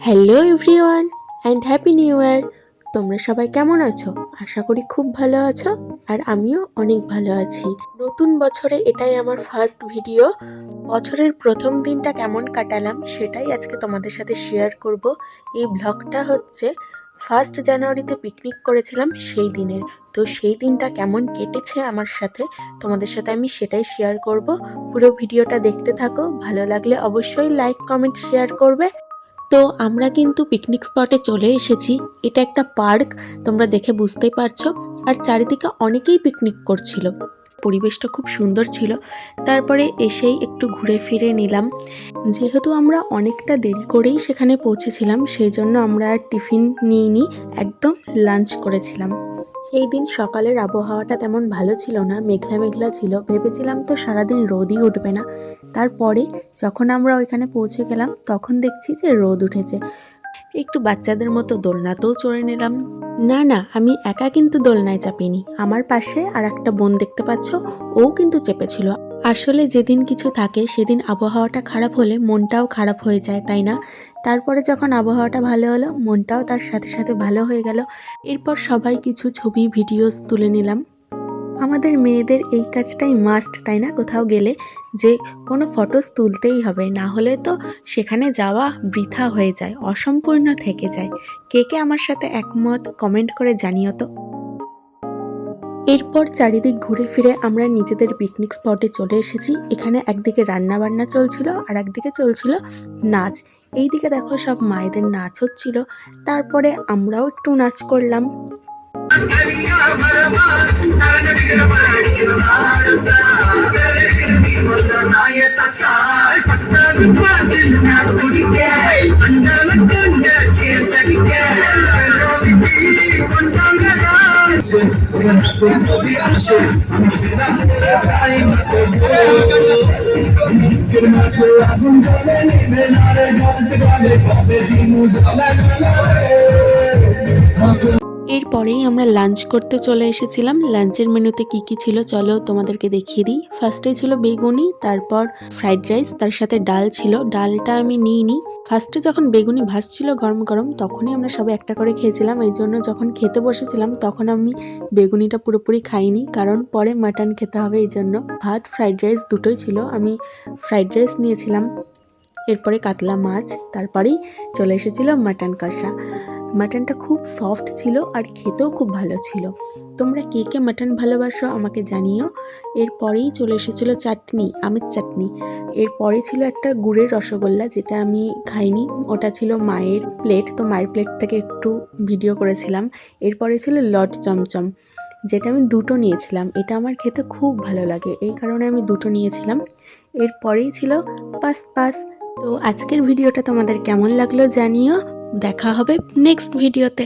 Hello everyone and happy new year. তোমরা সবাই কেমন আছো? আশা করি খুব ভালো আছো, আর আমিও অনেক ভালো আছি। নতুন বছরে এটাই আমার ফার্স্ট ভিডিও। বছরের প্রথম দিনটা কেমন কাটালাম সেটাই আজকে তোমাদের সাথে শেয়ার করব। এই ব্লগটা হচ্ছে 1 জানুয়ারিতে পিকনিক করেছিলাম সেই দিনের। তো সেই দিনটা কেমন কেটেছে আমার সাথে, তোমাদের সাথে আমি সেটাই শেয়ার করব। পুরো ভিডিওটা দেখতে থাকো, ভালো লাগলে অবশ্যই লাইক কমেন্ট শেয়ার করবে। তো আমরা কিন্তু পিকনিক স্পটে চলে এসেছি। এটা একটা পার্ক, তোমরা দেখে বুঝতেই পারছো। আর চারিদিকে অনেকেই পিকনিক করছিল, পরিবেশটা খুব সুন্দর ছিল। তারপরে এসেই একটু ঘুরে ফিরে নিলাম। যেহেতু আমরা অনেকটা দেরি করেই সেখানে পৌঁছেছিলাম, সেই জন্য আমরা আর টিফিন নিইনি, একদম লাঞ্চ করেছিলাম। সেই দিন সকালের আবহাওয়াটা তেমন ভালো ছিল না, মেঘলা মেঘলা ছিল। ভেবেছিলাম তো সারাদিন রোদই উঠবে না। তারপরে যখন আমরা ওইখানে পৌঁছে গেলাম তখন দেখছি যে রোদ উঠেছে। একটু বাচ্চাদের মতো দোলনাতেও চড়ে নিলাম। না না, আমি একা কিন্তু দোলনায় চাপিনি, আমার পাশে আর একটা বোন দেখতে পাচ্ছ, ও কিন্তু চেপেছিল। আসলে যেদিন কিছু থাকে সেদিন আবহাওয়াটা খারাপ হলে মনটাও খারাপ হয়ে যায়, তাই না? তারপরে যখন আবহাওয়াটা ভালো হলো, মনটাও তার সাথে সাথে ভালো হয়ে গেল। এরপর সবাই কিছু ছবি ভিডিওস তুলে নিলাম। আমাদের মেয়েদের এই কাজটাই মাস্ট, তাই না? কোথাও গেলে যে কোনো ফটোস তুলতেই হবে, না হলে তো সেখানে যাওয়া বৃথা হয়ে যায়, অসম্পূর্ণ থেকে যায়। কে কে আমার সাথে একমত কমেন্ট করে জানিও তো। এরপর চারিদিক ঘুরে ফিরে আমরা নিজেদের পিকনিক স্পটে চলে এসেছি। এখানে একদিকে রান্না বান্না চলছিল আর একদিকে চলছিল নাচ। এইদিকে দেখো সব মায়েদের নাচ হচ্ছিল, তারপরে আমরাও একটু নাচ করলাম। এরপরেই আমরা লাঞ্চ করতে চলে এসেছিলাম। লাঞ্চের মেনুতে কি কি ছিল চলো তোমাদেরকে দেখিয়ে দিই। ফার্স্টে ছিল বেগুনি, তারপর ফ্রাইড রাইস, তার সাথে ডাল ছিল। ডালটা আমি নিইনি। ফার্স্টে যখন বেগুনি ভাজছিল গরম গরম তখনই আমরা সবাই একটা করে খেয়েছিলাম। এই জন্য যখন খেতে বসেছিলাম তখন আমি বেগুনিটা পুরোপুরি খাইনি, কারণ পরে মাটন খেতে হবে এই জন্য। ভাত ফ্রাইড রাইস দুটোই ছিল, আমি ফ্রাইড রাইস নিয়েছিলাম। এরপরে কাতলা মাছ, তারপরেই চলে এসেছিল মাটন কষা। মাটনটা খুব সফট ছিল আর খেতেও খুব ভালো ছিল। তোমরা কে কে মাটন ভালোবাসো আমাকে জানিও। এরপরেই চলে এসেছিল চাটনি, আমের চাটনি। এরপরে ছিল একটা গুড়ের রসগোল্লা, যেটা আমি খাইনি, ওটা ছিল মায়ের প্লেট, তো মায়ের প্লেট থেকে একটু ভিডিও করেছিলাম। এরপরে ছিল লট চমচম, যেটা আমি দুটো নিয়েছিলাম। এটা আমার খেতে খুব ভালো লাগে, এই কারণে আমি দুটো নিয়েছিলাম। এরপরেই ছিল পাস পাস। তো আজকের ভিডিওটা তোমাদের কেমন লাগলো জানিও। দেখা হবে নেক্সট ভিডিওতে।